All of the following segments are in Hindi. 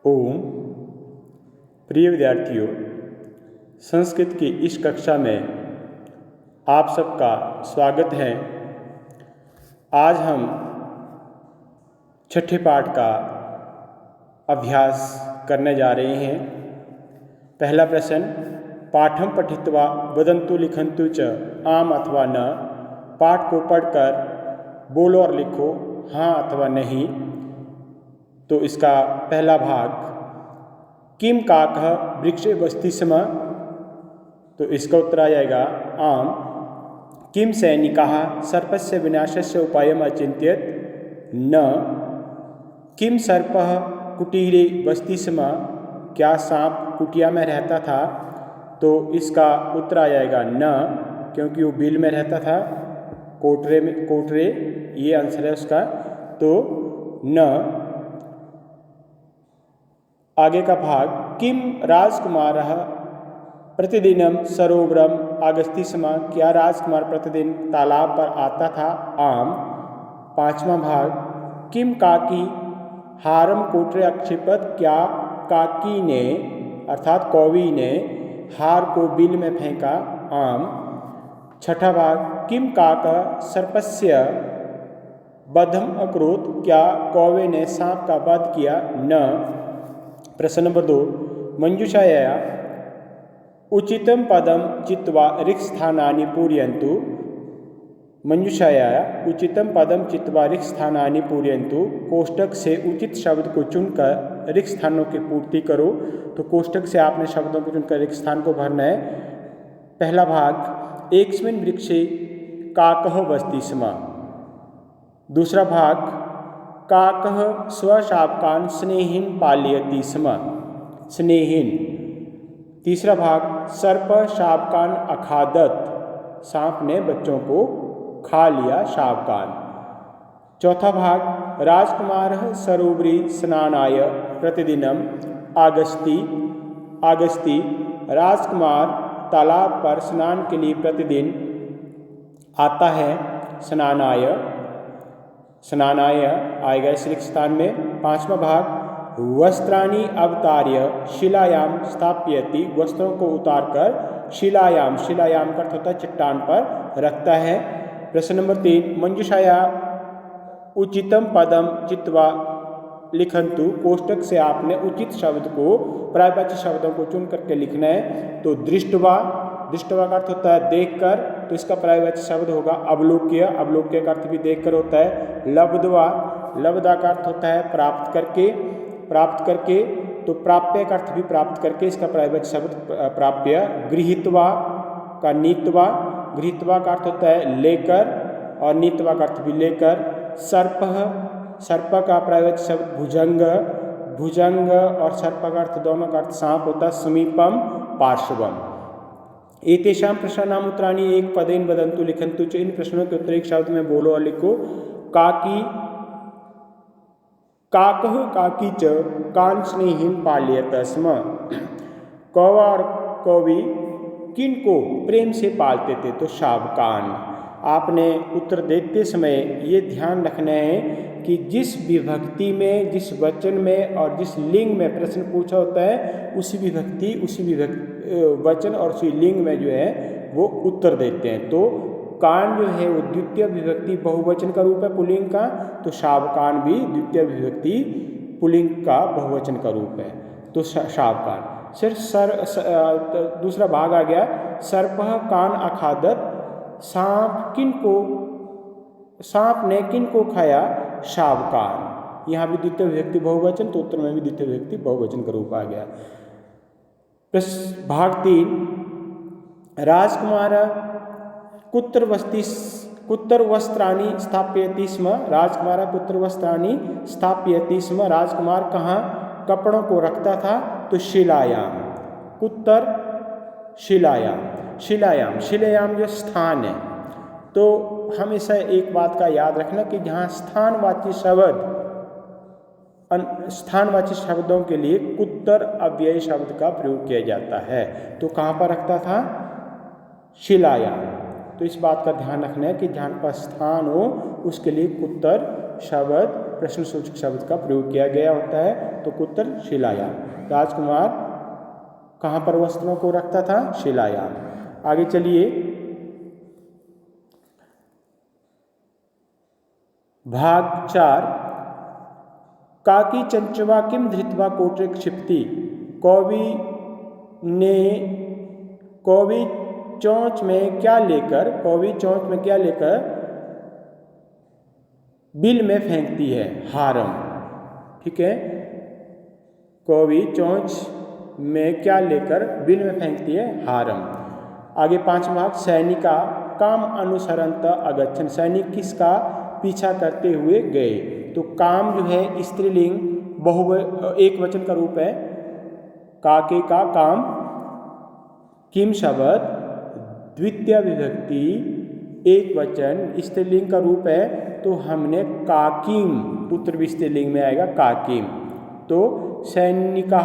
ओम। प्रिय विद्यार्थियों, संस्कृत की इस कक्षा में आप सबका स्वागत है। आज हम छठे पाठ का अभ्यास करने जा रहे हैं। पहला प्रश्न, पाठम पठित्वा वदन्तु लिखन्तु च आम अथवा न। पाठ को पढ़कर बोलो और लिखो हाँ अथवा नहीं। तो इसका पहला भाग, किम काकः वृक्षे वसति स्म। तो इसका उत्तर आ जाएगा आम। किम सैनिकाः सर्पस्य विनाशस्य उपायम् अचिन्तयत् न। किम सर्पः कुटीरे वसति स्म। क्या सांप कुटिया में रहता था। तो इसका उत्तर आ जाएगा न, क्योंकि वो बिल में रहता था, कोटरे ये आंसर है उसका। तो न। आगे का भाग, किम राजकुमारः प्रतिदिनं सरोवरम् आगच्छति स्म। क्या राजकुमार प्रतिदिन तालाब पर आता था। आम। पांचवा भाग, किम काकी हारम कोटरे अक्षिपत। क्या काकी ने अर्थात कौवी ने हार को बिल में फेंका। आम। छठा भाग, किम काकः सर्पस्य वधम अकरोत्। क्या कौवे ने सांप का वध किया। न। प्रश्न नंबर 2, मंजूषाया उचितं पदं चित्वा रिक्तस्थानानि पूरयन्तु। मंजूषाया उचितं पदं चित्वा रिक्तस्थानानि पूरयन्तु। कोष्टक से उचित शब्द को चुनकर रिक्त स्थानों की पूर्ति करो। तो कोष्टक से आपने शब्दों को चुनकर रिक्त स्थान को भरना है। पहला भाग, एकस्मिन् वृक्षे काकः वसति स्म। दूसरा भाग, काकः स्वशावकान् स्नेहेन पालयति स्म। स्नेहेन। तीसरा भाग, सर्प शावकान् अखादत्। सांप ने बच्चों को खा लिया, शावकान। चौथा भाग, राजकुमारः सरोवरे स्नानाय प्रतिदिनम् आगच्छति। राजकुमार तालाब पर स्नान के लिए प्रतिदिन आता है। स्नानाय आएगा इस रिक्त स्थान में। पांचवा भाग, वस्त्राणि अवतार्य शिलायां स्थापयति। वस्त्रों को उतारकर शिलायाम का अर्थ होता है चट्टान पर रखता है। प्रश्न नंबर 3, मंजूषाया उचितम पदम चित्वा लिखन्तु। कोष्टक से आपने उचित शब्द को, पर्यायवाची शब्दों को चुन करके लिखना है। तो दृष्टवा का अर्थ होता है देखकर, तो इसका पर्यायवाची शब्द होगा अवलोक्य का अर्थ भी देखकर होता है। लब्धवा का अर्थ होता है प्राप्त करके। तो प्राप्य का अर्थ भी प्राप्त करके, इसका पर्यायवाची शब्द प्राप्य। गृहीत्वा का अर्थ होता है लेकर, और नीत्वा का अर्थ भी लेकर। सर्प का पर्यायवाची शब्द भुजंग और सर्प का अर्थ दोनों का अर्थ सांप होता है। समीपम, पार्श्वम। एतेषां प्रश्नानां उत्तराणि एक पदेन वदन्तु लिखन्तु च। इन प्रश्नों के उत्तर एक शब्द में बोलो और लिखो। काकः काकी च कान् स्नेहेन पालयत स्म। कौवा और कौवी किनको प्रेम से पालते थे। तो शावकान। आपने उत्तर देते समय ये ध्यान रखना है कि जिस विभक्ति में, जिस वचन में और जिस लिंग में प्रश्न पूछा होता है, उसी विभक्ति वचन और उसी लिंग में जो है वो उत्तर देते हैं। तो कान जो है वो द्वितीय विभक्ति बहुवचन का रूप है पुल्लिंग का, तो शावकान भी द्वितीय विभक्ति पुल्लिंग का बहुवचन का रूप है। तो शावकान। दूसरा भाग आ गया, सर्पः कान अखादत्। सांप ने किनको खाया। शावकान। यहाँ भी द्वितीय विभक्ति बहुवचन, तो उत्तर में भी द्वितीय विभक्ति बहुवचन का रूप आ गया। भाग 3, राजकुमार कुत्र वस्त्राणि स्थापयति स्म। राजकुमार कुत्र वस्त्राणि स्थापयति स्म। राजकुमार कहाँ कपड़ों को रखता था। तो शिलायाम। शिलायाम जो स्थान है। तो हमेशा एक बात का याद रखना कि जहाँ स्थानवाची शब्दों के लिए कुत्तर अव्यय शब्द का प्रयोग किया जाता है। तो कहाँ पर रखता था। शिलायाम। तो इस बात का ध्यान रखना है कि जहाँ पर स्थान हो उसके लिए कुत्तर शब्द प्रश्नसूचक शब्द का प्रयोग किया गया होता है। तो उत्तर शिलायाम। राजकुमार कहाँ पर वस्त्रों को रखता था? शिलायाम। आगे चलिए, भाग 4, काकी चंचवा किम धृत्वा कोटे क्षिप्ति। कौवी चोंच में क्या लेकर बिल में फेंकती है? हारम। ठीक है, कौवी चोंच में क्या लेकर बिल में फेंकती है? हारम। आगे 5वां भाग, सैनिका काम अनुसरंत अगच्छन। सैनिक किसका पीछा करते हुए गए? तो काम जो है स्त्रीलिंग एक वचन का रूप है, काके का काम। किम शब्द द्वितीय विभक्ति एक वचन स्त्रीलिंग का रूप है, तो हमने काकिम, पुत्र भी स्त्रीलिंग में आएगा, काकिम। तो सैनिका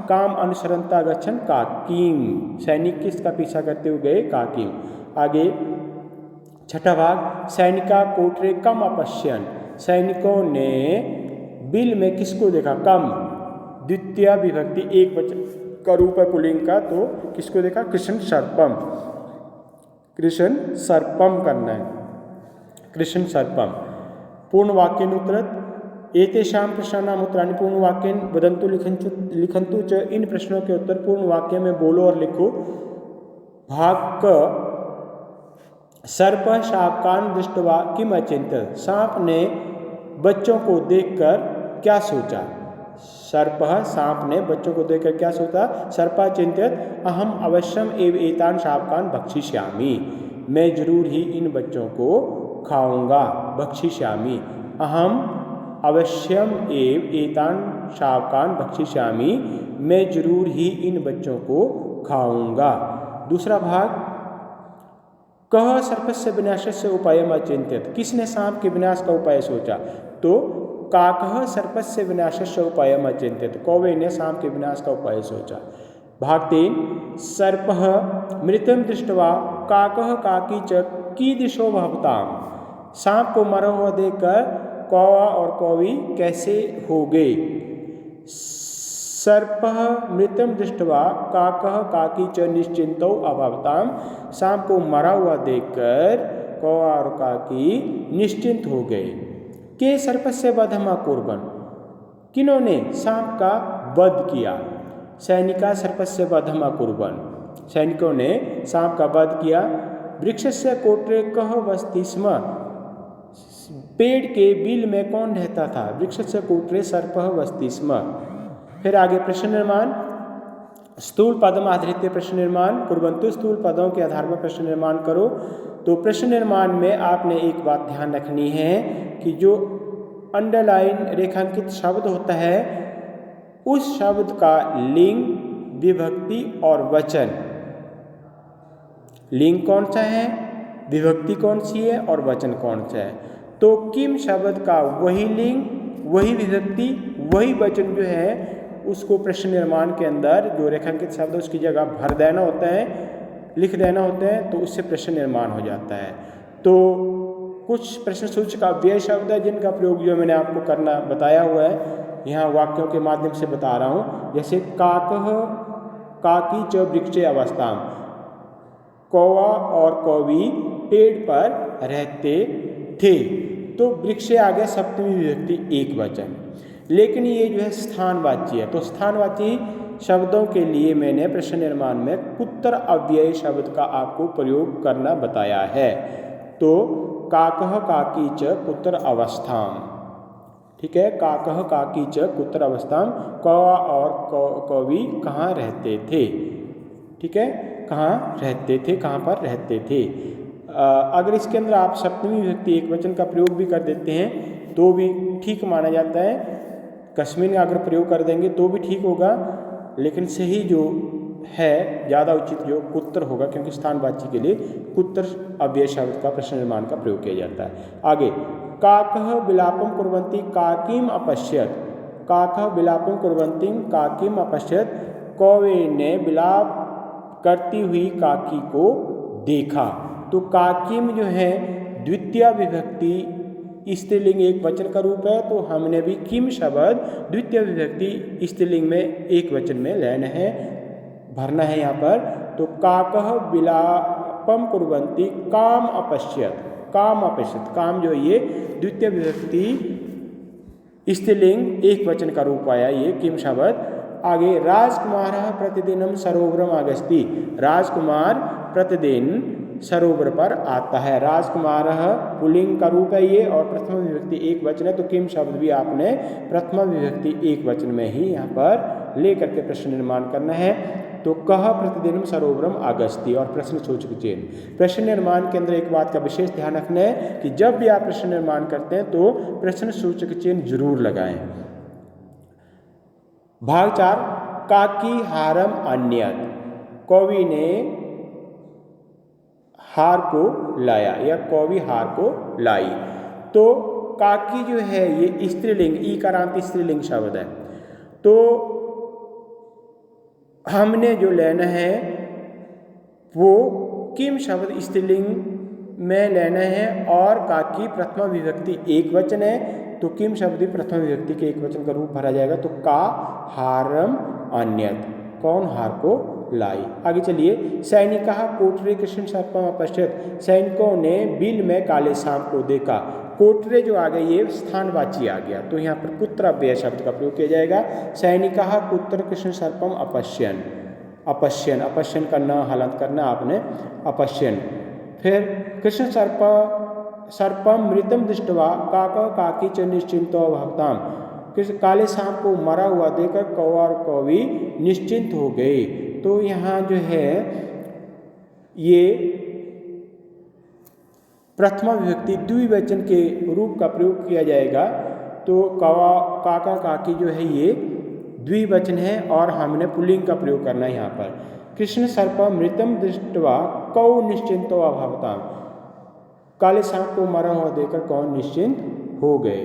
काम अनुसरंता गच्छन काकिम। सैनिक किसका पीछा करते हुए गए? काकिम। आगे 6वां भाग, सैनिका कोठरे कम अपश्यन। सैनिकों ने बिल में किसको देखा? कम, द्वितीय विभक्ति एक वचन का रूप है पुल्लिंग का, तो किसको देखा? कृष्ण सर्पम। कृष्ण सर्पम करना है, कृष्ण सर्पम। पूर्ण वाक्यानुत्तरत एतेषां प्रश्नानाम् उत्तराणि पूर्ण वाक्येन वदन्तु लिखन्तु च। इन प्रश्नों के उत्तर पूर्ण वाक्य में बोलो और लिखो। भाग क, सर्प शाकान दृष्ट्वा किम अचिंत्यत। सांप ने बच्चों को देखकर क्या सोचा? सांप ने बच्चों को देखकर क्या सोचा? सर्पा चिंत्यत अहम अवश्यम एव एतान शाकान भक्षिष्यामि। मैं जरूर ही इन बच्चों को खाऊंगा। भक्षिष्यामि, अहम अवश्यम एव एतान शाकान भक्षिष्यामि। मैं जरूर ही इन बच्चों को खाऊंगा। दूसरा भाग, कह सर्पस्य विनाशस्य उपायम अचिंत्यत। किसने सांप के विनाश का उपाय सोचा? तो काकः सर्पस्य विनाशस्य उपायम अचिंत्यत। कौवे ने सांप के विनाश का उपाय सोचा। भाग 3, सर्पः मृतं दृष्ट्वा काकः काकी च कीदृशो भवताम। सांप को मरा हुआ देखकर कौवा और कौवी कैसे हो गए? सर्पः मृतं दृष्ट्वा काकः काकी च निश्चिन्तौ अभवताम। सांप को मरा हुआ देखकर कौवा और काकी निश्चिंत हो गए। के सर्पस्य वधम अकुर्वन्। किन्होंने सांप का वध किया? सैनिका सर्पस्य वधम अकुर्वन्। सैनिकों ने सांप का वध किया। वृक्षस्य कोटरे कः वसति स्म। पेड़ के बिल में कौन रहता था? वृक्षस्य कोटरे सर्पः वसति स्म। फिर आगे प्रश्न निर्माण, स्थूल पदम आधारित प्रश्न निर्माण कुर्वन्तु। स्थूल पदों के आधार पर प्रश्न निर्माण करो। तो प्रश्न निर्माण में आपने एक बात ध्यान रखनी है कि जो अंडरलाइन रेखांकित शब्द होता है उस शब्द का लिंग, विभक्ति और वचन, लिंग कौन सा है, विभक्ति कौन सी है और वचन कौन सा है। तो किम शब्द का वही लिंग, वही विभक्ति, वही वचन जो है उसको प्रश्न निर्माण के अंदर जो रेखांकित शब्द उसकी जगह भर देना होता है, लिख देना होता है, तो उससे प्रश्न निर्माण हो जाता है। तो कुछ प्रश्नसूचक अव्यय शब्द है जिनका प्रयोग जो मैंने आपको करना बताया हुआ है, यहाँ वाक्यों के माध्यम से बता रहा हूँ। जैसे काकः काकी च वृक्षे अवस्थाम। कौवा और कौवी पेड़ पर रहते थे। तो वृक्षे आ गया सप्तमी विभक्ति एक वचन। लेकिन ये जो है स्थानवाची है, तो स्थानवाची शब्दों के लिए मैंने प्रश्न निर्माण में कुत्र अव्यय शब्द का आपको प्रयोग करना बताया है। तो काकः काकी च कुत्र अवस्थाम, ठीक है, काकः काकी च कुत्र अवस्थाम। कौवा और कौवी कहाँ रहते थे, ठीक है, कहाँ रहते थे, कहाँ पर रहते थे। अगर इसके अंदर आप सप्तमी विभक्ति एक वचन का प्रयोग भी कर देते हैं तो भी ठीक माना जाता है। कस्मिन अगर प्रयोग कर देंगे तो भी ठीक होगा, लेकिन सही जो है ज़्यादा उचित जो कुत्र होगा, क्योंकि स्थानवाची के लिए कुत्र अव्यय शब्द का प्रश्न निर्माण का प्रयोग किया जाता है। आगे काकः विलापम कुर्वन्ति काकीम अपश्यत। काकः विलापम कुर्वन्ति काकीम अपश्यत। कौवे ने विलाप करती हुई काकी को देखा। तो काकीम जो है द्वितीय विभक्ति स्त्रीलिंग एक वचन का रूप है, तो हमने भी किम शब्द द्वितीय विभक्ति स्त्रीलिंग में एक वचन में लेना है, भरना है यहाँ पर। तो काकः विलापम कुर्वन्ति काम अपश्यत, काम अपश्यत, काम जो ये द्वितीय विभक्ति स्त्रीलिंग एक वचन का रूप आया ये किम शब्द। आगे राजकुमारः प्रतिदिनं सरोवरम आगच्छति, राजकुमार प्रतिदिन सरोवर पर आता है। राजकुमारः पुल्लिंग का रूप है ये और प्रथम विभक्ति एक वचन है, तो किम शब्द भी आपने प्रथम विभक्ति एक वचन में ही यहाँ पर लेकर के प्रश्न निर्माण करना है। तो कह प्रतिदिनम सरोवरम आगच्छति और प्रश्न सूचक चिन्ह। प्रश्न निर्माण के अंदर एक बात का विशेष ध्यान रखना है कि जब भी आप प्रश्न निर्माण करते हैं तो प्रश्न सूचक चिन्ह जरूर लगाएं। भाग 4 काकी हारम अन्यत, कवि ने हार को लाया या कवि हार को लाई। तो काकी जो है ये स्त्रीलिंग, ईकारांत स्त्रीलिंग शब्द है, तो हमने जो लेना है वो किम शब्द स्त्रीलिंग में लेना है और काकी प्रथमा विभक्ति एक वचन है, तो किम शब्द प्रथम विभक्ति के एक वचन का रूप भरा जाएगा। तो का हारम अन्यत, कौन हार को लाई। आगे चलिए, सैनिका कोटरे कृष्ण सर्पम अपश्यत, सैनिकों ने बिल में काले सांप को देखा। कोटरे जो आ गया ये स्थानवाची आ गया, तो यहाँ पर कुत्र अव्यय शब्द का प्रयोग किया जाएगा। सैनिका कुत्र कृष्ण सर्पम अपश्यन, अपश्यन, अपश्यन करना हलंत करना आपने अपश्यन। फिर कृष्ण सर्पम मृतम दृष्टवा काका काकी च निश्चिंतो भक्ताम, काले सांप को मरा हुआ देखकर कौवा और कौवी निश्चिंत हो गए। तो यहाँ जो है ये प्रथमा विभक्ति द्विवचन के रूप का प्रयोग किया जाएगा। तो कौवा काका काकी जो है ये द्विवचन है और हमने पुल्लिंग का प्रयोग करना है यहाँ पर। कृष्ण सर्प मृतम दृष्टवा कौ निश्चिंतो अभवताम, काले सांप को मरा हुआ देखकर कौन निश्चिंत हो गए।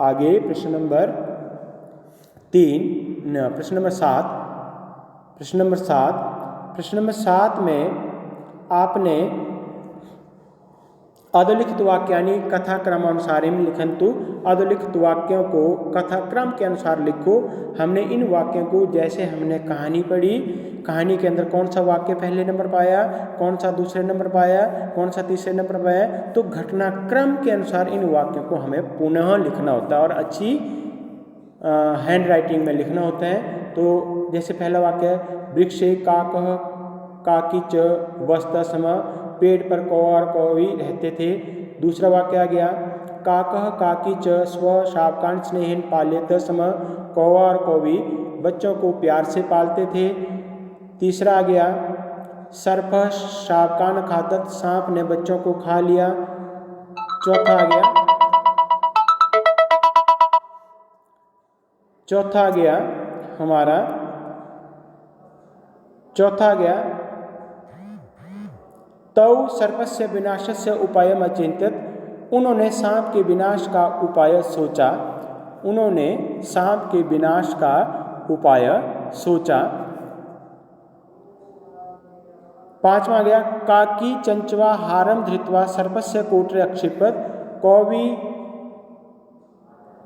आगे प्रश्न नंबर 3, प्रश्न नंबर 7, प्रश्न नंबर 7 में आपने अधोलिखित वाक्यानि कथाक्रमानुसारेण लिखन्तु, अधोलिखित वाक्यों को कथाक्रम के अनुसार लिखो। हमने इन वाक्यों को, जैसे हमने कहानी पढ़ी, कहानी के अंदर कौन सा वाक्य पहले नंबर पाया, कौन सा दूसरे नंबर पाया, कौन सा तीसरे नंबर पाया, तो घटनाक्रम के अनुसार इन वाक्यों को हमें पुनः लिखना होता है और अच्छी हैंड राइटिंग में लिखना होता है। तो जैसे पहला वाक्य है वृक्षे काकः काकी च वसता सम, पेड़ पर कौवा और कौवी रहते थे। दूसरा वाक्य आ गया काकः काकी च स्व शावकान् स्नेहेन पाल्यत सम, कौवा और कौवी बच्चों को प्यार से पालते थे। तीसरा आ गया सर्पः शावकान् खादत्, सांप ने बच्चों को खा लिया। चौथा आ गया हमारा तौ सर्पस्य विनाशस्य उपायम् अचिन्त्यत, उन्होंने सांप के विनाश का उपाय सोचा। उन्होंने सांप के विनाश का उपाय सोचा। पांचवा आ गया काकी चंचवा हारम धृत्वा सर्पस्य कोटरे अक्षिपत, कौवी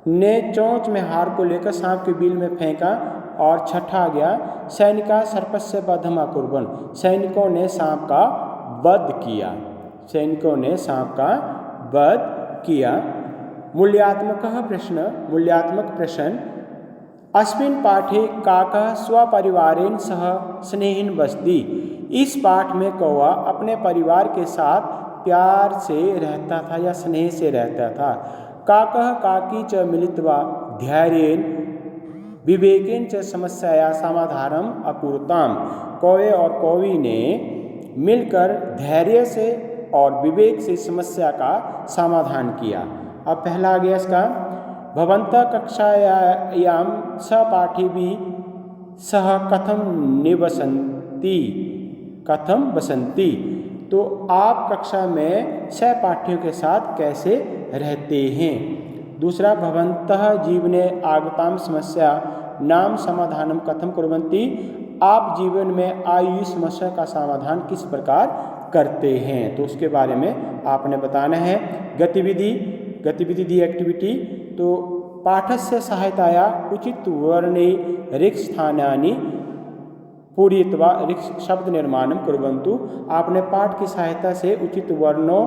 ने चोंच में हार को लेकर सांप के बिल में फेंका। और छठा आ गया सैनिका सर्पस्य वधम अकुर्वन्, सैनिकों ने सांप का वध किया। सैनिकों ने सांप का वध किया। मूल्यात्मक प्रश्न, अस्मिन् पाठे काकः स्वपरिवारेण सह स्नेहेन वसति, इस पाठ में कौवा अपने परिवार के साथ प्यार से रहता था या स्नेह से रहता था। काकः काकी च मिलित्वा धैर्येण विवेकेन च समस्याया समाधानम अकुरुताम, कौवे और कौवी ने मिलकर धैर्य से और विवेक से समस्या का समाधान किया। अब पहला आ गया इसका भवन्तः कक्षायां सहपाठिभिः सह कथम वसन्ति, तो आप कक्षा में सहपाठियों के साथ कैसे रहते हैं। दूसरा भवन्तः जीवने आगतां समस्या नाम समाधानम कथम कुर्वन्ति, आप जीवन में आई समस्या का समाधान किस प्रकार करते हैं, तो उसके बारे में आपने बताना है। गतिविधि गतिविधि दी एक्टिविटी। तो पाठस्य सहायताया उचित वर्णे रिक् स्थानानि पूरयित्वा रिक् शब्द निर्माणं कुर्वन्तु। आपने पाठ की सहायता से उचित वर्णों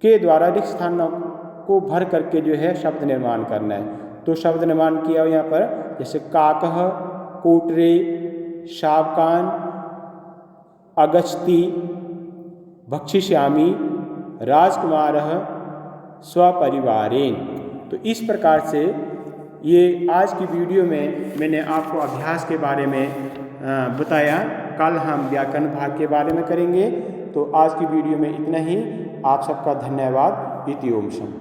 के द्वारा रिक्त स्थानों को भर करके जो है शब्द निर्माण करना है। तो शब्द निर्माण किया यहाँ पर, जैसे काकः, कोटरे, शावकान, अगच्छति, भक्षिष्यामि, राजकुमारः स्वपरिवारेण। तो इस प्रकार से ये आज की वीडियो में मैंने आपको अभ्यास के बारे में बताया। कल हम व्याकरण भाग के बारे में करेंगे। तो आज की वीडियो में इतना ही। आप सबका धन्यवाद। इति ओम शम।